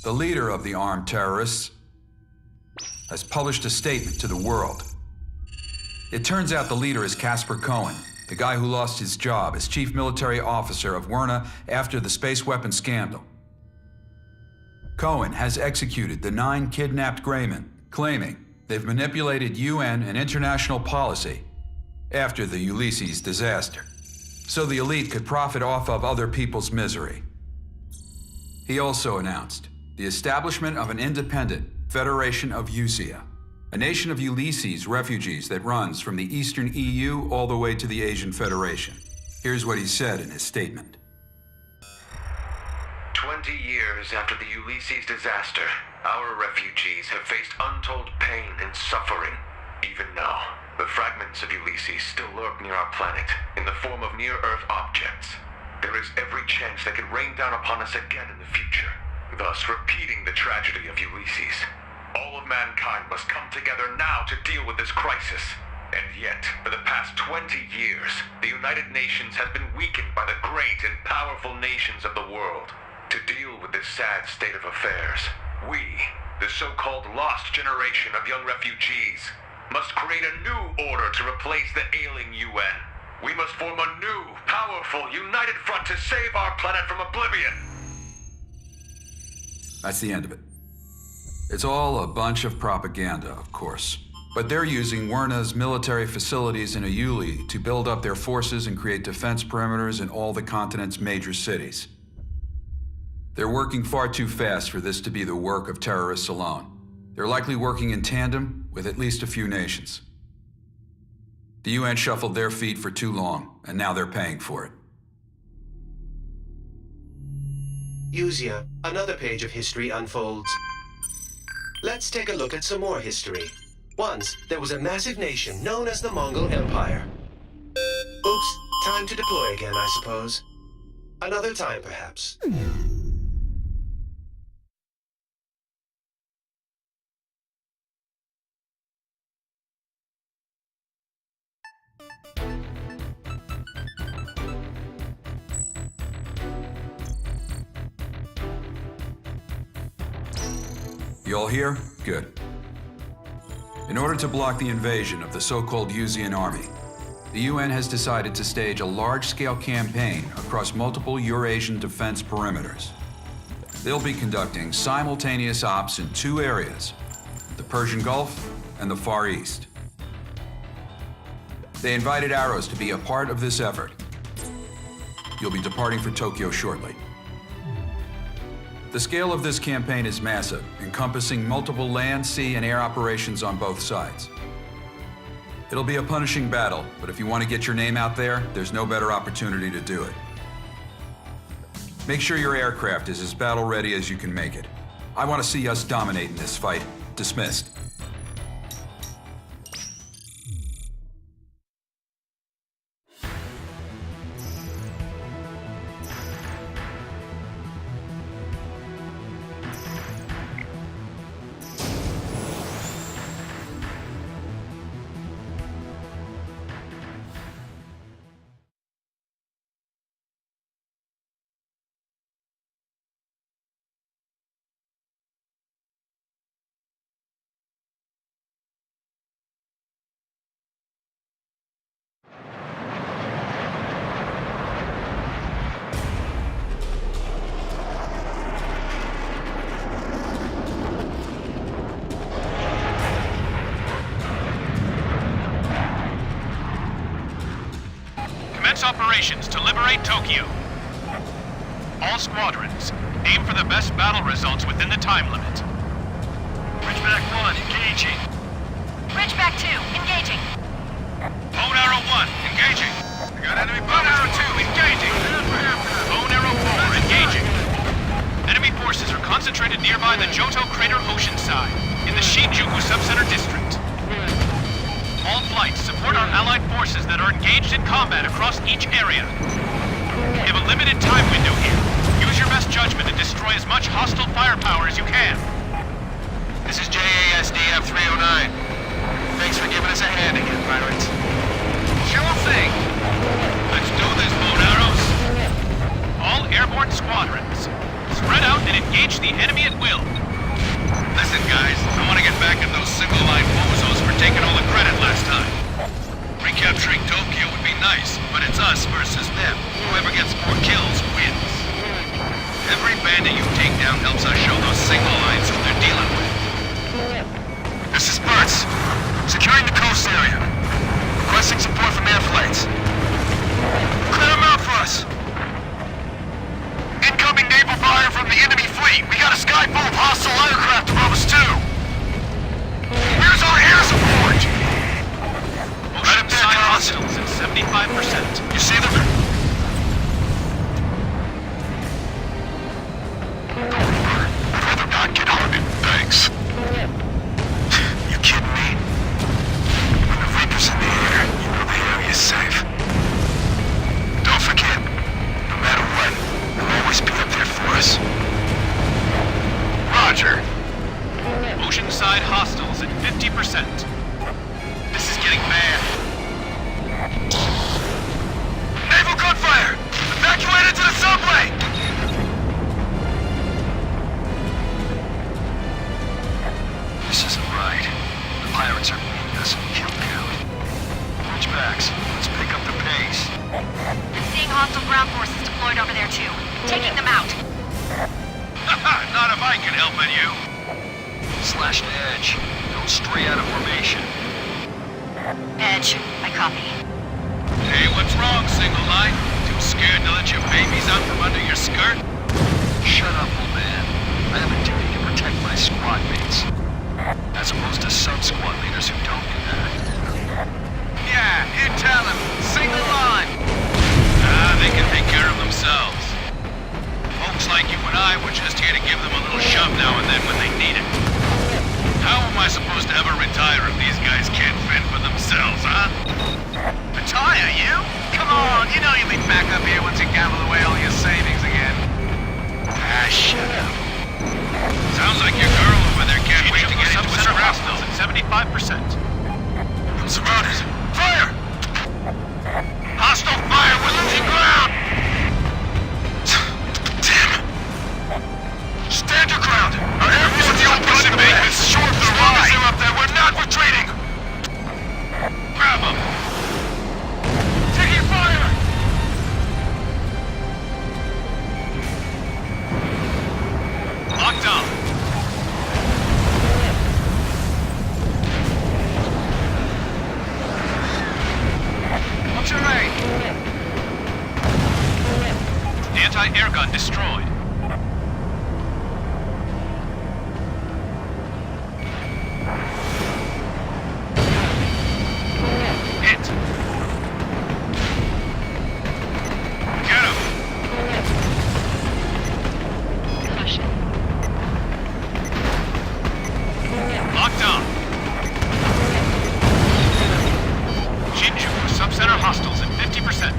The leader of the armed terrorists has published a statement to the world. It turns out the leader is Kacper Cohen, the guy who lost his job as chief military officer of Wernher after the space weapons scandal. Cohen has executed the 9 kidnapped Greymen, claiming they've manipulated UN and international policy after the Ulysses disaster, so the elite could profit off of other people's misery. He also announced the establishment of an independent Federation of USEA, a nation of Ulysses refugees that runs from the Eastern EU all the way to the Asian Federation. Here's what he said in his statement. 20 years after the Ulysses disaster, our refugees have faced untold pain and suffering. Even now, the fragments of Ulysses still lurk near our planet in the form of near-Earth objects. There is every chance they could rain down upon us again in the future, thus repeating the tragedy of Ulysses. All of mankind must come together now to deal with this crisis. And yet, for the past 20 years, the United Nations has been weakened by the great and powerful nations of the world. To deal with this sad state of affairs, we, the so-called lost generation of young refugees, must create a new order to replace the ailing UN. We must form a new, powerful, united front to save our planet from oblivion. That's the end of it. It's all a bunch of propaganda, of course. But they're using Wernher's military facilities in Uli to build up their forces and create defense perimeters in all the continent's major cities. They're working far too fast for this to be the work of terrorists alone. They're likely working in tandem with at least a few nations. The UN shuffled their feet for too long, and now they're paying for it. USEA, another page of history unfolds. Let's take a look at some more history. Once, there was a massive nation known as the Mongol Empire. Oops, time to deploy again, I suppose. Another time, perhaps. You all here? Good. In order to block the invasion of the so-called USEA army, the UN has decided to stage a large-scale campaign across multiple Eurasian defense perimeters. They'll be conducting simultaneous ops in 2 areas, the Persian Gulf and the Far East. They invited Arrows to be a part of this effort. You'll be departing for Tokyo shortly. The scale of this campaign is massive, encompassing multiple land, sea, and air operations on both sides. It'll be a punishing battle, but if you want to get your name out there, there's no better opportunity to do it. Make sure your aircraft is as battle-ready as you can make it. I want to see us dominating this fight. Dismissed. Operations to liberate Tokyo. All squadrons, aim for the best battle results within the time limit. Ridgeback 1, engaging. Ridgeback 2, engaging. Bone Arrow 1, engaging. We got enemy Bone Arrow 2, engaging. Bone Arrow 4, engaging. Enemy forces are concentrated nearby the Johto Crater ocean side, in the Shinjuku Subcenter District. All flights support our allied forces that are engaged in combat across each area. We have a limited time window here. Use your best judgment to destroy as much hostile firepower as you can. This is JASDF 309. Thanks for giving us a hand again, pirates. Sure thing. Let's do this, Bone Arrows. All airborne squadrons, spread out and engage the enemy at will. and those single-line bozos for taking all the credit last time. Recapturing Tokyo would be nice, but it's us versus them. Whoever gets more kills wins. Every bandit you take down helps us show those single lines who they're dealing with. This is Burt's. Securing the coast area. Requesting support from air flights. Clear them out for us. Incoming naval fire from the enemy fleet. We got a sky full of hostile aircraft above us too. Here's our air support. Ocean side hostiles at 75%. You see them? I'd rather not get hunted. Thanks. You kidding me? When the Reaper's in the air, you know the area's safe. Don't forget, no matter what, they'll always be up there for us. Roger. Oceanside hostiles at 50%. This is getting bad. Naval gunfire! Evacuated to the subway! This isn't right. The pirates are beating us and killing out. Ridgebacks, let's pick up the pace. I'm seeing hostile ground forces deployed over there too. Taking them out. Not if I can help it, you. Slash to edge. Don't stray out of formation. Edge. I copy. Hey, what's wrong, single line? Too scared to let your babies out from under your skirt? Shut up, old man. I have a duty to protect my squad mates. As opposed to some squad leaders who don't do that. Yeah, you tell them. Single line. They can take care of themselves. Folks like you and I were just here to give them a little shove now and then when they need it. How am I supposed to ever retire if these guys can't fend for themselves, huh? Retire, you? Come on, you know you'll be back up here once you gamble away all your savings again. Ah, shut up. Sounds like your girl over there can't wait to get into a hostiles at 75%. I'm surrounded. Fire! Hostile fire! We're losing ground! Damn it! Stand your ground! Our air force is pushing the is short to the right. They're up there. We're not retreating! Grab them! Taking fire! Locked on. What's your aim? Anti-air gun destroyed. Hit. Get him. Locked on. Shinjuku subcenter hostiles at 50%.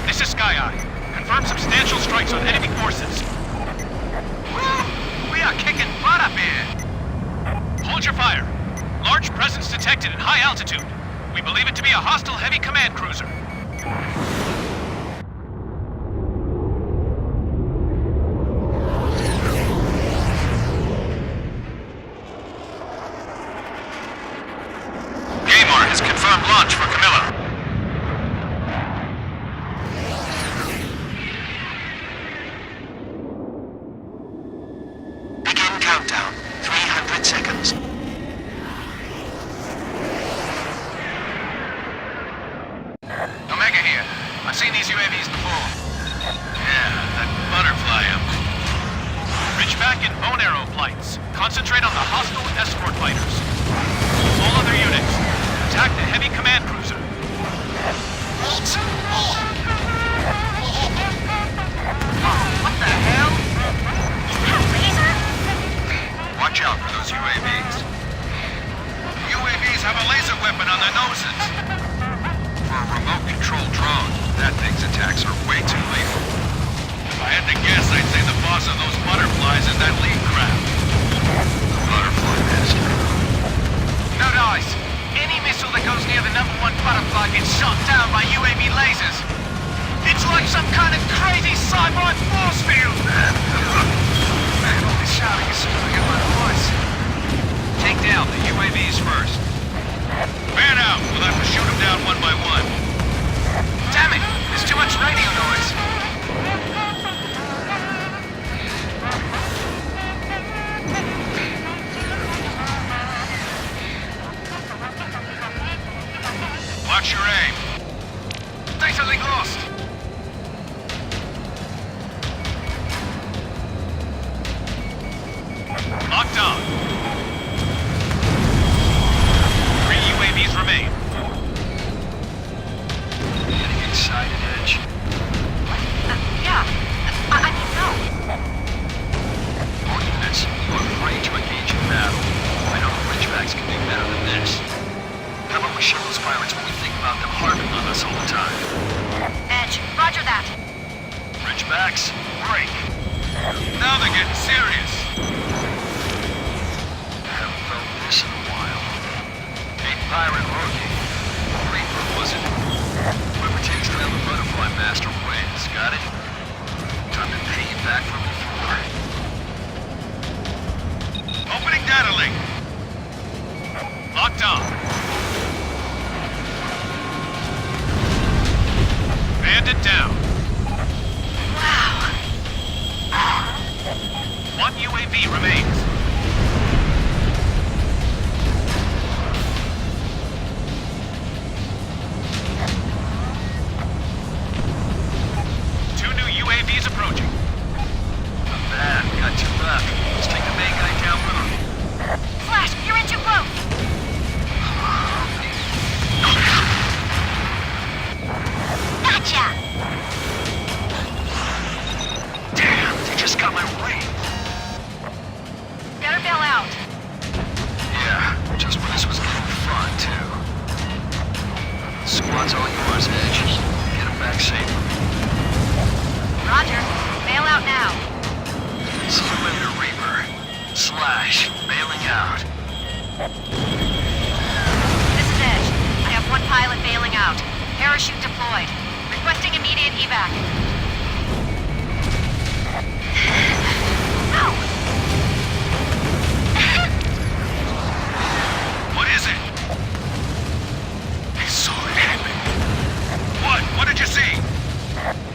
This is Sky Eye. Confirm substantial strikes on enemy forces. Woo! We are kicking butt up here! Hold your fire. Large presence detected at high altitude. We believe it to be a hostile heavy command cruiser. Gamer has confirmed launch for Camilla. Begin countdown. 300 seconds. Omega here. I've seen these UAVs before. Yeah, that butterfly emblem. Ridgeback and bone arrow flights. Concentrate on the hostile escort fighters. All other units, attack the heavy command cruiser. What the hell? Watch out for those UAVs. UAVs have a laser weapon on their noses. For a remote-controlled drone, that thing's attacks are way too lethal. If I had to guess, I'd say the boss of those butterflies is that lead craft. The butterfly master. No dice. Any missile that goes near the #1 butterfly gets shot down by UAV lasers. It's like some kind of crazy sci-fi force field. Man, all this shouting is as soon as I get my this. How about we show those pirates what we think about them harping on us all the time? Edge, roger that. Ridgebacks, break. Now they're getting serious. Haven't felt this in a while. Ain't pirate rookie. Reaper, was it? Whoever takes down the butterfly master wins, got it? Time to pay you back for before. Opening data link. Locked on. Bandit down. Wow. One UAV remains. Two new UAVs approaching. Not bad, we got two left. Let's take the main guy down with him. Flash, you're in too close. Gotcha. Damn, they just got my ring. Better bail out. Yeah, just when this was getting fun, too. Squad's all yours, Edge. Get him back safe. Roger. Bail out now. See you later, Reaper. Slash, bailing out. This is Edge. I have one pilot bailing out. Parachute deployed. Requesting immediate evac. No! What is it? I saw it happen. What? What did you see?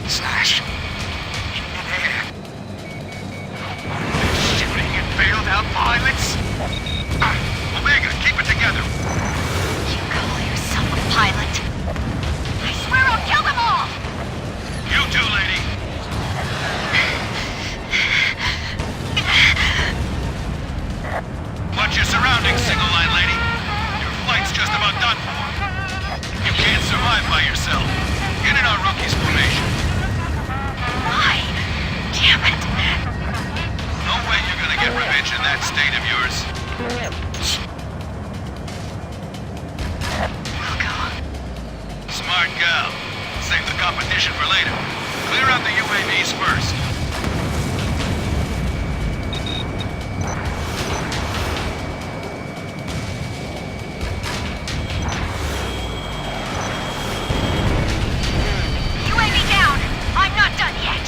Slash. In air. Shooting at bailed out pilots? Omega, keep it together. You call yourself a pilot? I swear I'll kill them all! You too, lady. Watch your surroundings, single line lady. Your flight's just about done for. You can't survive by yourself. Get in our rookie's formation. Why? Damn it! No way you're gonna get revenge in that state of yours. We'll go. Smart gal. Save the competition for later. Clear out the UAVs first. UAV down! I'm not done yet!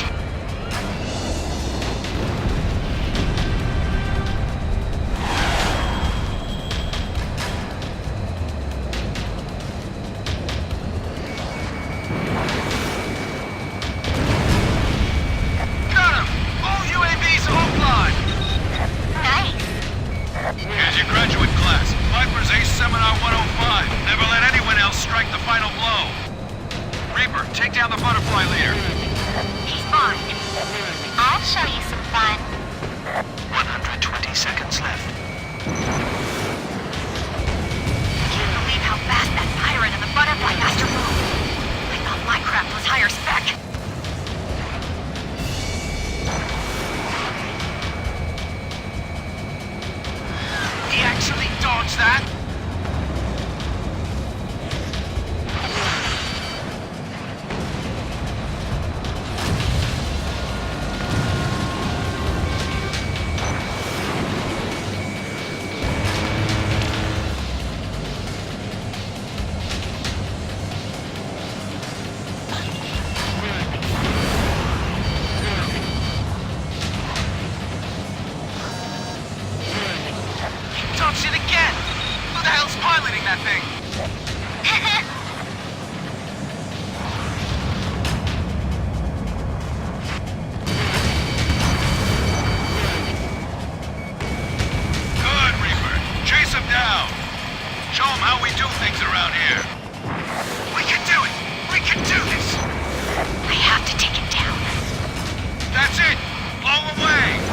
Got him! All UAVs offline! Nice! Here's your graduate class. Viper's Ace Seminar 105. Never let anyone else strike the final blow. Reaper, take down the butterfly leader. He's fine. I'll show you some fun. 120 seconds left. Can't believe how fast that pirate and the butterfly master moved. I thought my craft was higher spec. He actually dodged that? Dodged it again! Who the hell's piloting that thing? Good, Reaper. Chase him down. Show him how we do things around here. We can do it! We can do this! I have to take him down. That's it! Blow away!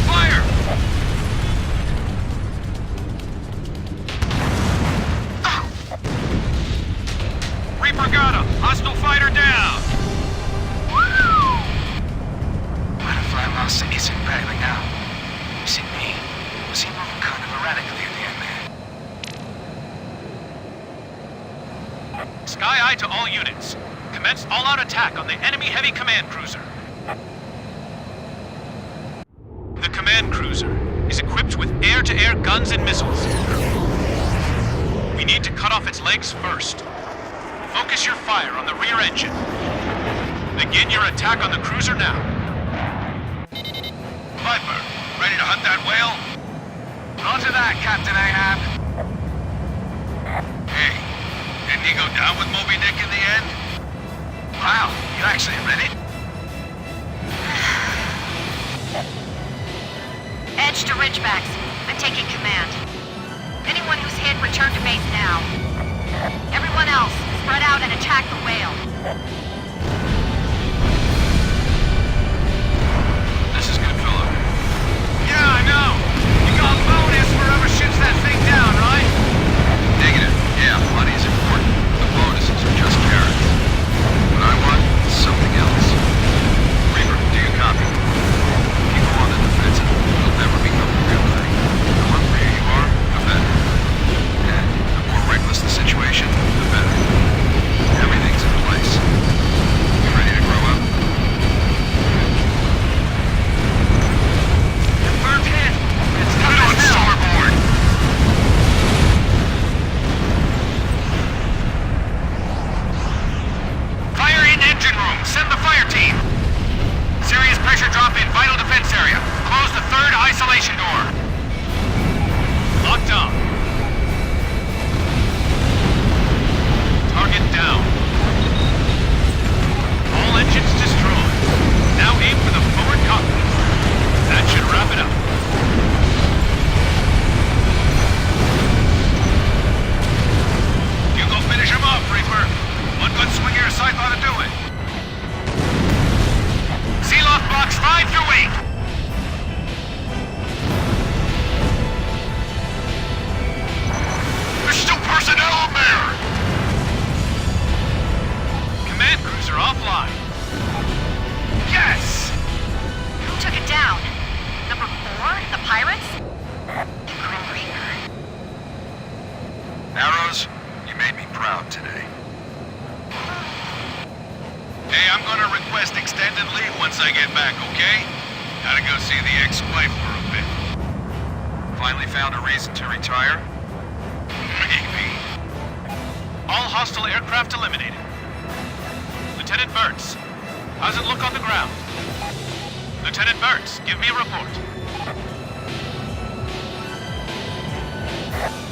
Fire! Reaper got him! Hostile fighter down! Butterfly lost isn't battling now. Is it me? Was he moving kind of erratically at the end there? Sky Eye to all units. Commence all-out attack on the enemy heavy command cruiser. The command cruiser is equipped with air-to-air guns and missiles. We need to cut off its legs first. Focus your fire on the rear engine. Begin your attack on the cruiser now. Viper, ready to hunt that whale? Roger that, Captain Ahab. Hey, didn't he go down with Moby Dick in the end? Wow, you actually read it? Edge to Ridgebacks. I'm taking command. Anyone who's hit, return to base now. Everyone else, spread out and attack the whale. This is good, fella. Yeah, I know. You got bonus for whoever shoots that thing down, right? Negative. Yeah, money is important. The bonuses are just carrots. What I want is something else. Reaper, do you copy? Keep on the defensive. It'll never become a real thing. The more free you are, the better. And the more reckless the situation, the better. Everything's in place. You ready to grow up? Confirmed hit. It's Put it on starboard! Fire in engine room. Send the fire team. Serious pressure drop in vital defense area. Close the third isolation door. Locked on. Target down. All engines destroyed. Now aim for the forward cockpit. That should wrap it up. You go finish him off, Reaper. One good swing of your scythe ought to do it. Sealoft blocks 5 through 8. There's still personnel up there! Command cruiser offline. Yes! Who took it down? Number 4? The pirates? The Grim Reaper. Arrows, you made me proud today. Hey, I'm gonna request extended leave once I get back, okay? Gotta go see the ex-wife for a bit. Finally found a reason to retire? Maybe. All hostile aircraft eliminated. Lieutenant Burtz, how's it look on the ground? Lieutenant Burtz, give me a report.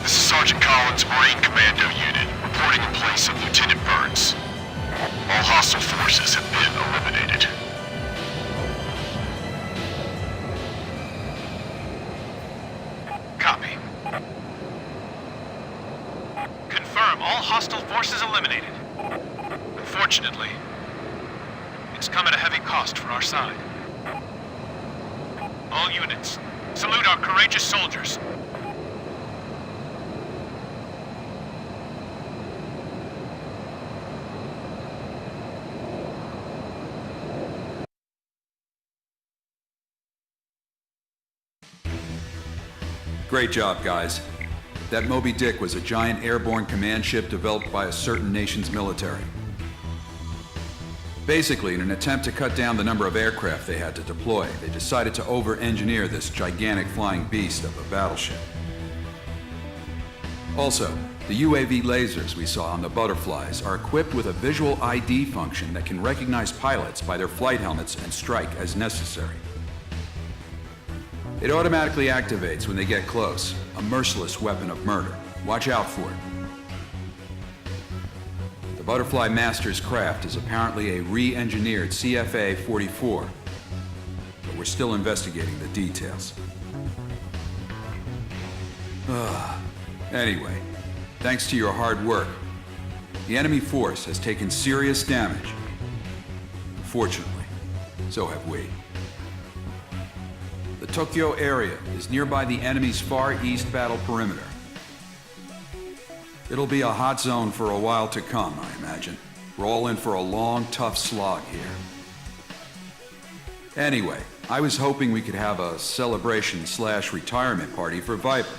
This is Sergeant Collins, Marine Commando Unit, reporting in place of Lieutenant Burns. All hostile forces have been eliminated. Copy. Confirm all hostile forces eliminated. Unfortunately, it's come at a heavy cost for our side. All units, salute our courageous soldiers. Great job, guys. That Moby Dick was a giant airborne command ship developed by a certain nation's military. Basically, in an attempt to cut down the number of aircraft they had to deploy, they decided to over-engineer this gigantic flying beast of a battleship. Also, the UAV lasers we saw on the butterflies are equipped with a visual ID function that can recognize pilots by their flight helmets and strike as necessary. It automatically activates when they get close, a merciless weapon of murder. Watch out for it. The Butterfly Master's craft is apparently a re-engineered CFA-44, but we're still investigating the details. Anyway, thanks to your hard work, the enemy force has taken serious damage. Unfortunately, so have we. The Tokyo area is nearby the enemy's far east battle perimeter. It'll be a hot zone for a while to come, I imagine. We're all in for a long, tough slog here. Anyway, I was hoping we could have a celebration/retirement party for Viper.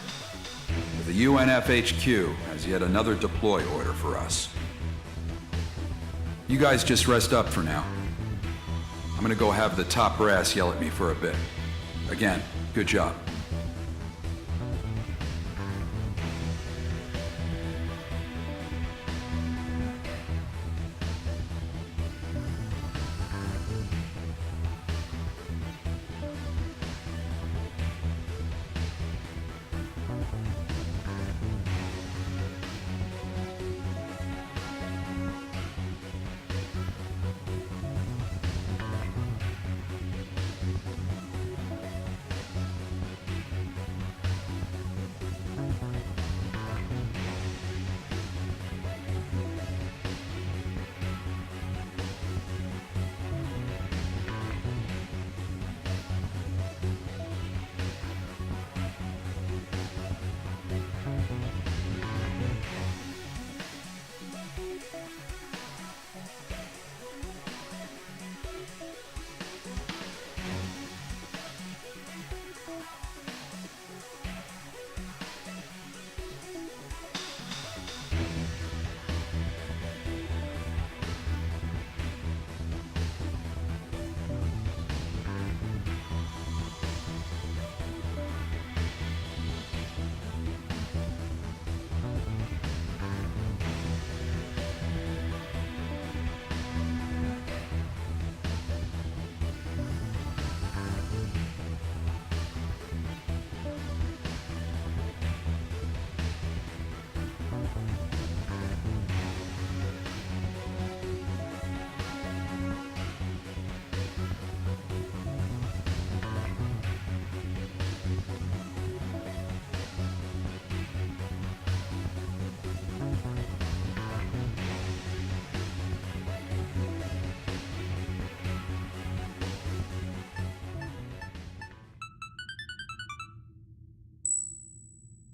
But the UNFHQ has yet another deploy order for us. You guys just rest up for now. I'm gonna go have the top brass yell at me for a bit. Again, good job.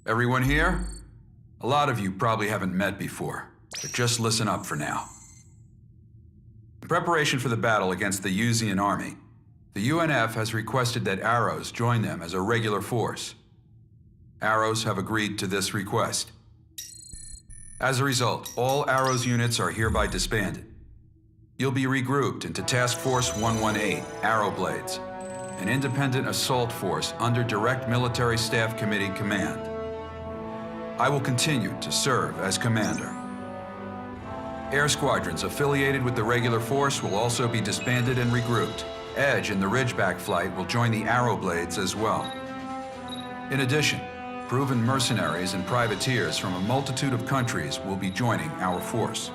Everyone here? A lot of you probably haven't met before, but just listen up for now. In preparation for the battle against the USEA army, the UNF has requested that Arrows join them as a regular force. Arrows have agreed to this request. As a result, all Arrows units are hereby disbanded. You'll be regrouped into Task Force 118, Arrow Blades, an independent assault force under Direct Military Staff Committee command. I will continue to serve as commander. Air squadrons affiliated with the regular force will also be disbanded and regrouped. Edge and the Ridgeback flight will join the Arrow Blades as well. In addition, proven mercenaries and privateers from a multitude of countries will be joining our force.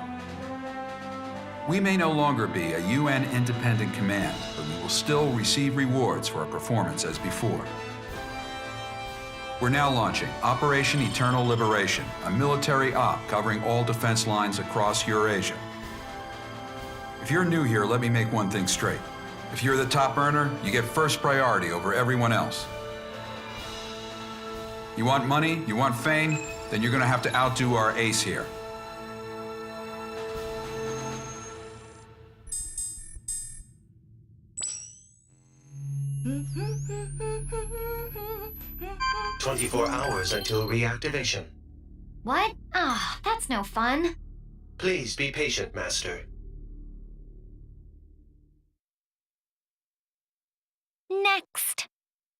We may no longer be a UN independent command, but we will still receive rewards for our performance as before. We're now launching Operation Eternal Liberation, a military op covering all defense lines across Eurasia. If you're new here, let me make one thing straight. If you're the top earner, you get first priority over everyone else. You want money, you want fame, then you're gonna have to outdo our ace here. "24 hours until reactivation. What? Ah, that's no fun. Please be patient, Master." Next.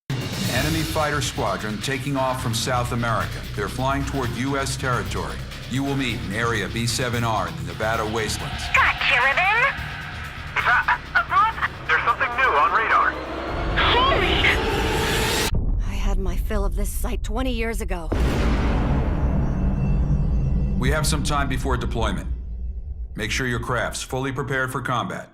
Enemy fighter squadron taking off from South America. They're flying toward U.S. territory. You will meet in Area B7R in the Nevada wastelands. Gotcha, Ribbon. There's something new on radar. I had my fill of this site 20 years ago. We have some time before deployment. Make sure your craft's fully prepared for combat.